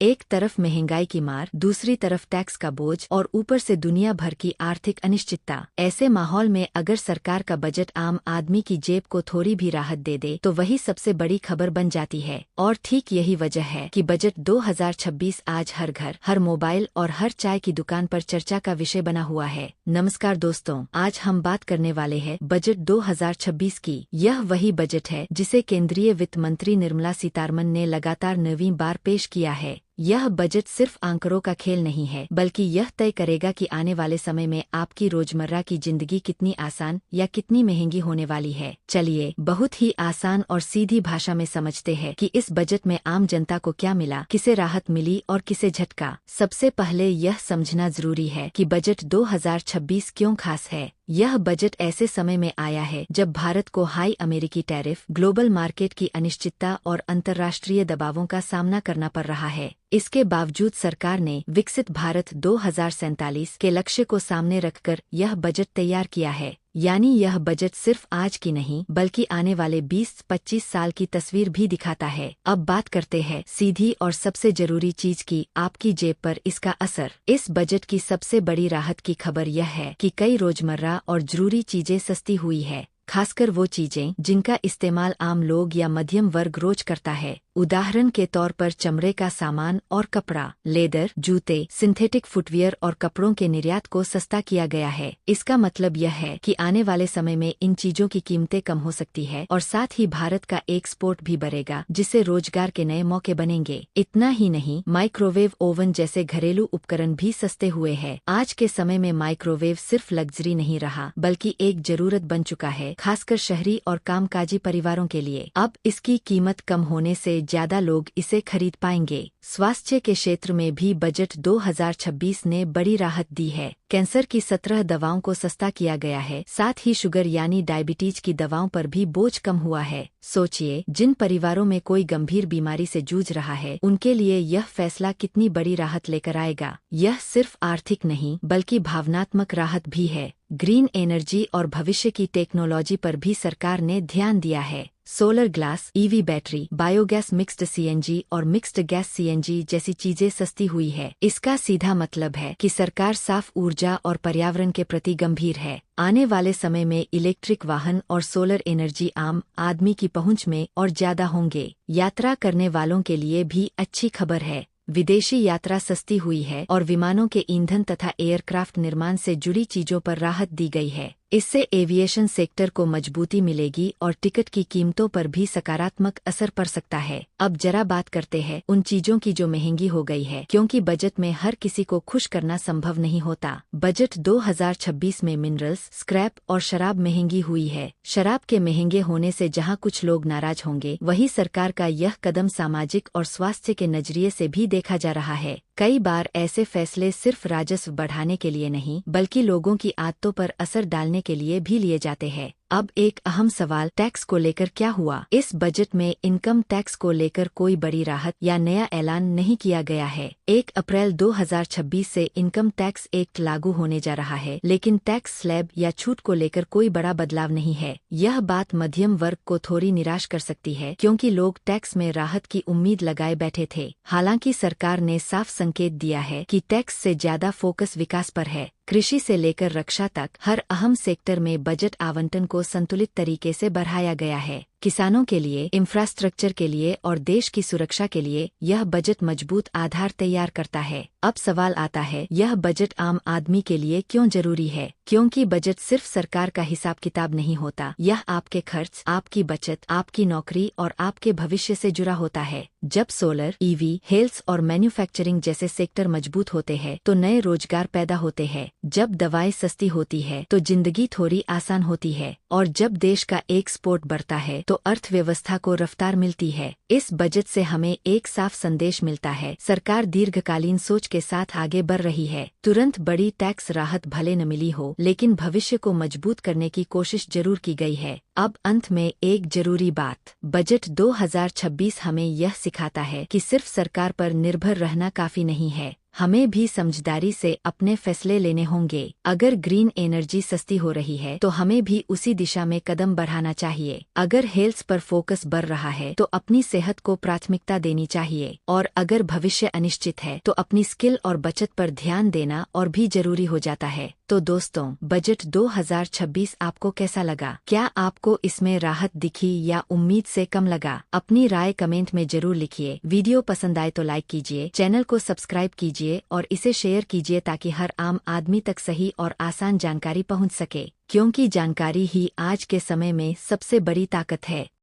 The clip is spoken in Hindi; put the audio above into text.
एक तरफ महंगाई की मार, दूसरी तरफ टैक्स का बोझ और ऊपर से दुनिया भर की आर्थिक अनिश्चितता। ऐसे माहौल में अगर सरकार का बजट आम आदमी की जेब को थोड़ी भी राहत दे दे तो वही सबसे बड़ी खबर बन जाती है। और ठीक यही वजह है कि बजट 2026 आज हर घर, हर मोबाइल और हर चाय की दुकान पर चर्चा का विषय बना हुआ है। नमस्कार दोस्तों, आज हम बात करने वाले हैं बजट 2026 की। यह वही बजट है जिसे केंद्रीय वित्त मंत्री निर्मला सीतारमण ने लगातार 9वीं बार पेश किया है। यह बजट सिर्फ आंकड़ों का खेल नहीं है, बल्कि यह तय करेगा कि आने वाले समय में आपकी रोजमर्रा की जिंदगी कितनी आसान या कितनी महंगी होने वाली है। चलिए बहुत ही आसान और सीधी भाषा में समझते हैं कि इस बजट में आम जनता को क्या मिला, किसे राहत मिली और किसे झटका। सबसे पहले यह समझना जरूरी है कि बजट 2026 क्यों खास है। यह बजट ऐसे समय में आया है जब भारत को हाई अमेरिकी टैरिफ, ग्लोबल मार्केट की अनिश्चितता और अंतर्राष्ट्रीय दबावों का सामना करना पड़ रहा है। इसके बावजूद सरकार ने विकसित भारत 2047 के लक्ष्य को सामने रखकर यह बजट तैयार किया है। यानी यह बजट सिर्फ आज की नहीं बल्कि आने वाले 20-25 साल की तस्वीर भी दिखाता है। अब बात करते हैं सीधी और सबसे जरूरी चीज की, आपकी जेब पर इसका असर। इस बजट की सबसे बड़ी राहत की खबर यह है कि कई रोजमर्रा और जरूरी चीजें सस्ती हुई है, खासकर वो चीजें जिनका इस्तेमाल आम लोग या मध्यम वर्ग रोज करता है। उदाहरण के तौर पर चमड़े का सामान और कपड़ा, लेदर, जूते, सिंथेटिक फुटवियर और कपड़ों के निर्यात को सस्ता किया गया है। इसका मतलब यह है कि आने वाले समय में इन चीजों की कीमतें कम हो सकती है और साथ ही भारत का एक्सपोर्ट भी बढ़ेगा, जिससे रोजगार के नए मौके बनेंगे। इतना ही नहीं, माइक्रोवेव ओवन जैसे घरेलू उपकरण भी सस्ते हुए हैं। आज के समय में माइक्रोवेव सिर्फ लग्जरी नहीं रहा बल्कि एक जरूरत बन चुका है, खासकर शहरी और कामकाजी परिवारों के लिए। अब इसकी कीमत कम होने से ज्यादा लोग इसे खरीद पाएंगे। स्वास्थ्य के क्षेत्र में भी बजट 2026 ने बड़ी राहत दी है। कैंसर की 17 दवाओं को सस्ता किया गया है, साथ ही शुगर यानी डायबिटीज की दवाओं पर भी बोझ कम हुआ है। सोचिए, जिन परिवारों में कोई गंभीर बीमारी से जूझ रहा है, उनके लिए यह फैसला कितनी बड़ी राहत लेकर आएगा। यह सिर्फ आर्थिक नहीं बल्कि भावनात्मक राहत भी है। ग्रीन एनर्जी और भविष्य की टेक्नोलॉजी पर भी सरकार ने ध्यान दिया है। Solar glass, EV battery, biogas, mixed CNG और मिक्स्ड गैस सीएनजी जैसी चीजें सस्ती हुई है। इसका सीधा मतलब है कि सरकार साफ ऊर्जा और पर्यावरण के प्रति गंभीर है। आने वाले समय में इलेक्ट्रिक वाहन और सोलर एनर्जी आम आदमी की पहुंच में और ज्यादा होंगे। यात्रा करने वालों के लिए भी अच्छी खबर है। विदेशी यात्रा सस्ती हुई है और विमानों के ईंधन तथा एयरक्राफ्ट निर्माण से जुड़ी चीजों पर राहत दी गई है। इससे एविएशन सेक्टर को मजबूती मिलेगी और टिकट की कीमतों पर भी सकारात्मक असर पड़ सकता है। अब जरा बात करते हैं उन चीजों की जो महंगी हो गई है, क्योंकि बजट में हर किसी को खुश करना संभव नहीं होता। बजट 2026 में मिनरल्स, स्क्रैप और शराब महंगी हुई है। शराब के महंगे होने से जहां कुछ लोग नाराज होंगे, वहीं सरकार का यह कदम सामाजिक और स्वास्थ्य के नजरिए से भी देखा जा रहा है। कई बार ऐसे फैसले सिर्फ राजस्व बढ़ाने के लिए नहीं बल्कि लोगों की आदतों पर असर डालने के लिए भी लिए जाते हैं। अब एक अहम सवाल, टैक्स को लेकर क्या हुआ? इस बजट में इनकम टैक्स को लेकर कोई बड़ी राहत या नया ऐलान नहीं किया गया है। 1 अप्रैल 2026 से इनकम टैक्स एक्ट लागू होने जा रहा है, लेकिन टैक्स स्लैब या छूट को लेकर कोई बड़ा बदलाव नहीं है। यह बात मध्यम वर्ग को थोड़ी निराश कर सकती है, क्योंकि लोग टैक्स में राहत की उम्मीद लगाए बैठे थे। हालांकि सरकार ने साफ संकेत दिया है कि टैक्स से ज्यादा फोकस विकास पर है। कृषि से लेकर रक्षा तक हर अहम सेक्टर में बजट आवंटन को संतुलित तरीके से बढ़ाया गया है। किसानों के लिए, इंफ्रास्ट्रक्चर के लिए और देश की सुरक्षा के लिए यह बजट मजबूत आधार तैयार करता है। अब सवाल आता है, यह बजट आम आदमी के लिए क्यों जरूरी है? क्योंकि बजट सिर्फ सरकार का हिसाब किताब नहीं होता, यह आपके खर्च, आपकी बचत, आपकी नौकरी और आपके भविष्य से जुड़ा होता है। जब सोलर, ईवी, हेल्थ और मैन्युफैक्चरिंग जैसे सेक्टर मजबूत होते हैं तो नए रोजगार पैदा होते हैं। जब दवाई सस्ती होती है तो जिंदगी थोड़ी आसान होती है, और जब देश का एक्सपोर्ट बढ़ता है तो अर्थव्यवस्था को रफ्तार मिलती है। इस बजट से हमें एक साफ संदेश मिलता है, सरकार दीर्घकालीन सोच के साथ आगे बढ़ रही है। तुरंत बड़ी टैक्स राहत भले न मिली हो, लेकिन भविष्य को मजबूत करने की कोशिश जरूर की गई है। अब अंत में एक जरूरी बात, बजट 2026 हमें यह सिखाता है कि सिर्फ सरकार पर निर्भर रहना काफी नहीं है। हमें भी समझदारी से अपने फैसले लेने होंगे। अगर ग्रीन एनर्जी सस्ती हो रही है तो हमें भी उसी दिशा में कदम बढ़ाना चाहिए। अगर हेल्थ पर फोकस बढ़ रहा है तो अपनी सेहत को प्राथमिकता देनी चाहिए, और अगर भविष्य अनिश्चित है तो अपनी स्किल और बचत पर ध्यान देना और भी जरूरी हो जाता है। तो दोस्तों, बजट 2026 आपको कैसा लगा? क्या आपको इसमें राहत दिखी या उम्मीद से कम लगा? अपनी राय कमेंट में जरूर लिखिए। वीडियो पसंद आए तो लाइक कीजिए, चैनल को सब्सक्राइब कीजिए और इसे शेयर कीजिए ताकि हर आम आदमी तक सही और आसान जानकारी पहुंच सके, क्योंकि जानकारी ही आज के समय में सबसे बड़ी ताकत है।